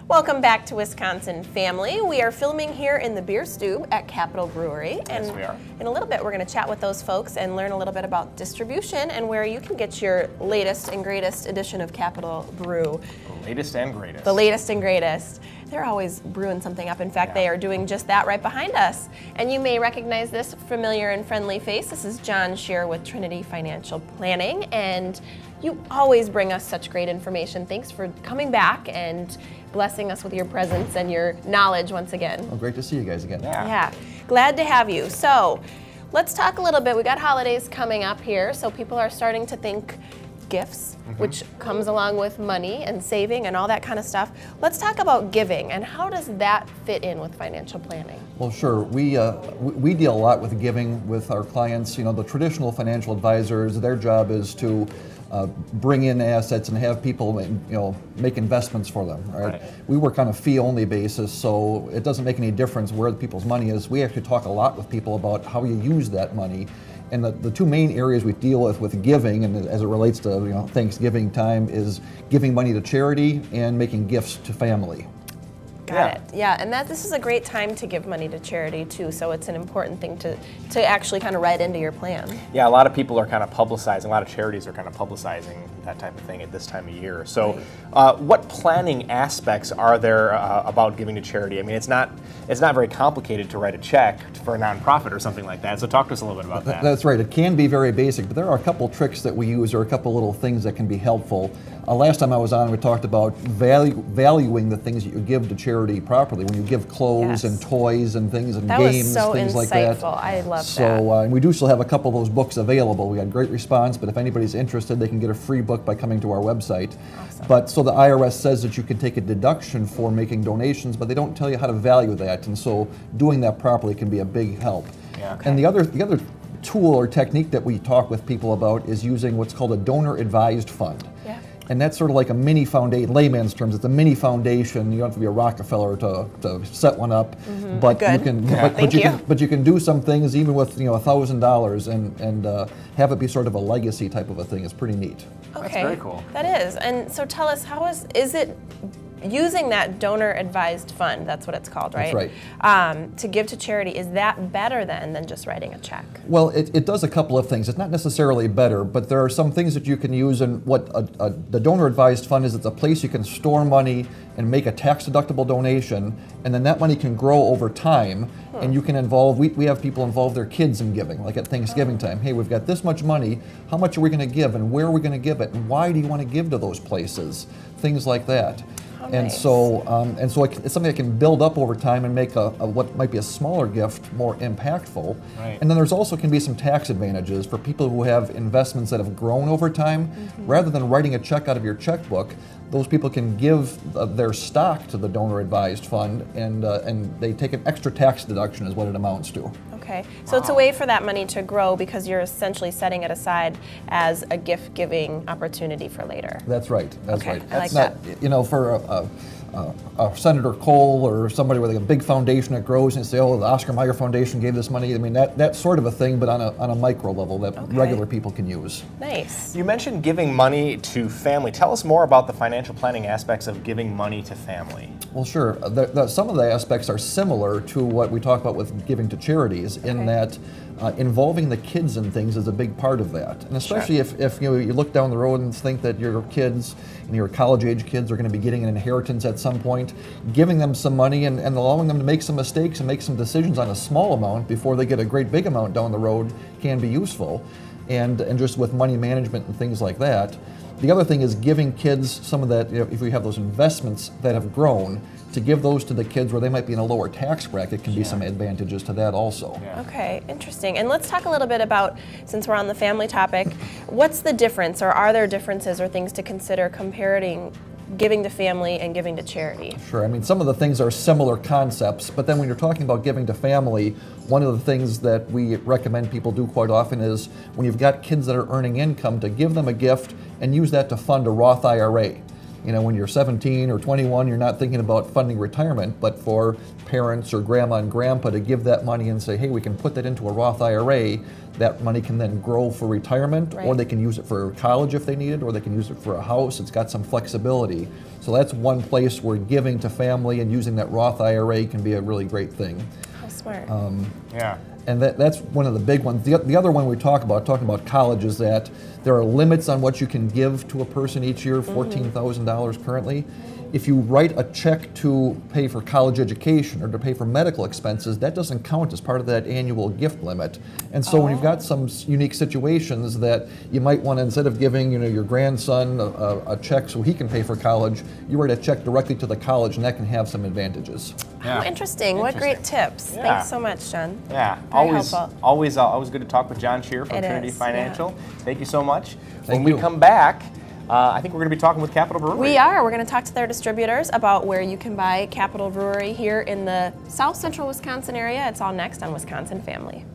Welcome back to Wisconsin Family. We are filming here in the Beer Stube at Capitol Brewery. And Yes, we are. In a little bit, we're going to chat with those folks and learn a little bit about distribution and where you can get your latest and greatest edition of Capitol Brew. The latest and greatest. The latest and greatest. They're always brewing something up. In fact, they are doing just that right behind us. And you may recognize this familiar and friendly face. This is John Shear with Trinity Financial Planning. And you always bring us such great information. Thanks for coming back and blessing us with your presence and your knowledge once again. Well, great to see you guys again. Yeah, glad to have you. So let's talk a little bit. We got holidays coming up here, so people are starting to think gifts, which comes along with money and saving and all that kind of stuff. Let's talk about giving and how does that fit in with financial planning? Well, sure. We deal a lot with giving with our clients. You know, the traditional financial advisors, their job is to bring in assets and have people, make investments for them. Right? We work on a fee-only basis, so it doesn't make any difference where people's money is. We actually talk a lot with people about how you use that money. And the two main areas we deal with giving, and as it relates to Thanksgiving time, is giving money to charity and making gifts to family. Got it. Yeah, and this is a great time to give money to charity too, so it's an important thing to actually kind of write into your plan. Yeah, a lot of people are kind of publicizing, a lot of charities are kind of publicizing that type of thing at this time of year. So what planning aspects are there about giving to charity? I mean, it's not very complicated to write a check for a nonprofit or something like that, so talk to us a little bit about that. That's right. It can be very basic, but there are a couple tricks that we use or a couple little things that can be helpful. Last time I was on, we talked about valuing the things that you give to charity properly. When you give clothes and toys and things and games, things like that. I love that. So we do still have a couple of those books available. We had great response, but if anybody's interested, they can get a free book by coming to our website. Awesome. But so the IRS says that you can take a deduction for making donations, but they don't tell you how to value that, and so doing that properly can be a big help. Yeah. And the other tool or technique that we talk with people about is using what's called a donor-advised fund. Yeah. And that's sort of like a mini foundation, layman's terms, it's a mini foundation. You don't have to be a Rockefeller to set one up, but you can but you can do some things even with $1,000 and have it be sort of a legacy type of a thing. It's pretty neat. Okay. That's very cool. That is. And so tell us, how is it using that donor-advised fund, that's what it's called, right? That's right. To give to charity, is that better than just writing a check? Well, it does a couple of things. It's not necessarily better, but there are some things that you can use. And what the donor-advised fund is, it's a place you can store money and make a tax-deductible donation, and then that money can grow over time. And you can involve, we have people involve their kids in giving, like at Thanksgiving time. Hey, we've got this much money, how much are we going to give, and where are we going to give it, and why do you want to give to those places? Things like that. And so it's something that can build up over time and make what might be a smaller gift more impactful. Right. And then there's also can be some tax advantages for people who have investments that have grown over time. Rather than writing a check out of your checkbook, those people can give their stock to the donor-advised fund, and they take an extra tax deduction is what it amounts to. Okay, so it's a way for that money to grow because you're essentially setting it aside as a gift-giving opportunity for later. That's right. That's right. I like not, for Senator Cole or somebody with a big foundation that grows and say, oh, the Oscar Mayer Foundation gave this money. I mean, that sort of a thing, but on a micro level that regular people can use. Nice. You mentioned giving money to family. Tell us more about the financial planning aspects of giving money to family. Well, sure. Some of the aspects are similar to what we talk about with giving to charities, in that involving the kids in things is a big part of that. And especially if you look down the road and think that your kids and your college-age kids are going to be getting an inheritance at some point, giving them some money and allowing them to make some mistakes and make some decisions on a small amount before they get a great big amount down the road can be useful. And just with money management and things like that. The other thing is giving kids some of that, if we have those investments that have grown, to give those to the kids where they might be in a lower tax bracket can be some advantages to that also. Okay, interesting. And let's talk a little bit about, since we're on the family topic, what's the difference, or are there differences or things to consider comparing giving to family and giving to charity? Sure. I mean, some of the things are similar concepts, but then when you're talking about giving to family, one of the things that we recommend people do quite often is when you've got kids that are earning income, to give them a gift and use that to fund a Roth IRA. when you're 17 or 21, you're not thinking about funding retirement, but for parents or grandma and grandpa to give that money and say, hey, we can put that into a Roth IRA, that money can then grow for retirement, or they can use it for college if they need it, or they can use it for a house. It's got some flexibility. So that's one place where giving to family and using that Roth IRA can be a really great thing. How smart. Yeah. And that's one of the big ones. The other one we talking about college, is that there are limits on what you can give to a person each year, $14,000 currently. If you write a check to pay for college education or to pay for medical expenses, that doesn't count as part of that annual gift limit. And so when you've got some unique situations that you might want to, instead of giving your grandson a check so he can pay for college, you write a check directly to the college, and that can have some advantages. Yeah. Oh, interesting. What great tips. Yeah. Thanks so much, John. Yeah, Very always good to talk with John Shear from Trinity Financial. Yeah. Thank you so much. When we come back, I think we're going to be talking with Capital Brewery. We are. We're going to talk to their distributors about where you can buy Capital Brewery here in the south central Wisconsin area. It's all next on Wisconsin Family.